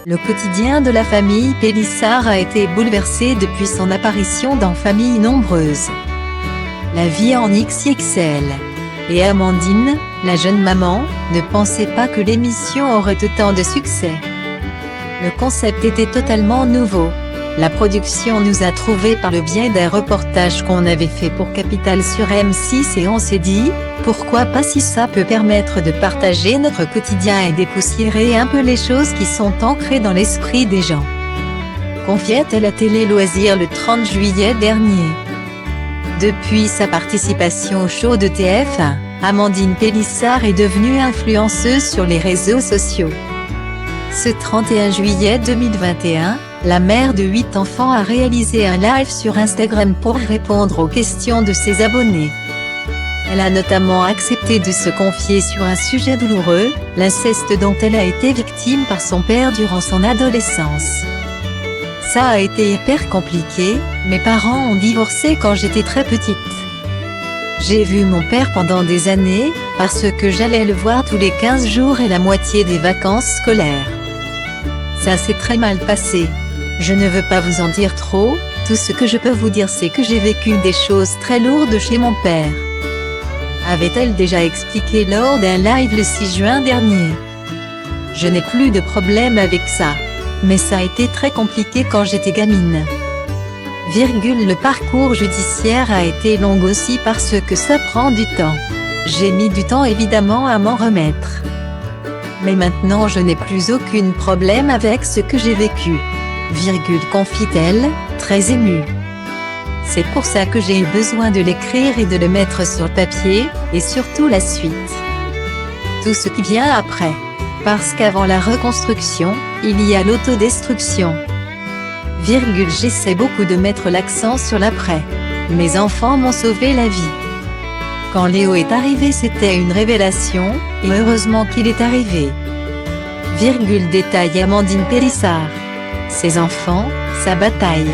Le quotidien de la famille Pélissard a été bouleversé depuis son apparition dans Famille nombreuse. La vie en XXL. Et Amandine, la jeune maman, ne pensait pas que l'émission aurait autant de succès. Le concept était totalement nouveau. La production nous a trouvés par le biais d'un reportage qu'on avait fait pour Capital sur M6 et on s'est dit, pourquoi pas si ça peut permettre de partager notre quotidien et dépoussiérer un peu les choses qui sont ancrées dans l'esprit des gens. Confiait-elle à Télé Loisirs le 30 juillet dernier. Depuis sa participation au show de TF1, Amandine Pélissard est devenue influenceuse sur les réseaux sociaux. Ce 31 juillet 2021, la mère de 8 enfants a réalisé un live sur Instagram pour répondre aux questions de ses abonnés. Elle a notamment accepté de se confier sur un sujet douloureux, l'inceste dont elle a été victime par son père durant son adolescence. Ça a été hyper compliqué, mes parents ont divorcé quand j'étais très petite. J'ai vu mon père pendant des années, parce que j'allais le voir tous les 15 jours et la moitié des vacances scolaires. Ça s'est très mal passé. Je ne veux pas vous en dire trop, tout ce que je peux vous dire c'est que j'ai vécu des choses très lourdes chez mon père. Avait-elle déjà expliqué lors d'un live le 6 juin dernier. Je n'ai plus de problème avec ça. Mais ça a été très compliqué quand j'étais gamine. Le parcours judiciaire a été long aussi parce que ça prend du temps. J'ai mis du temps évidemment à m'en remettre. Mais maintenant je n'ai plus aucun problème avec ce que j'ai vécu. Confie-t-elle, très émue. C'est pour ça que j'ai eu besoin de l'écrire et de le mettre sur papier, et surtout la suite. Tout ce qui vient après. Parce qu'avant la reconstruction, il y a l'autodestruction. J'essaie beaucoup de mettre l'accent sur l'après. Mes enfants m'ont sauvé la vie. Quand Léo est arrivé c'était une révélation, et heureusement qu'il est arrivé. Détaille Amandine Pélissard. Ses enfants, sa bataille.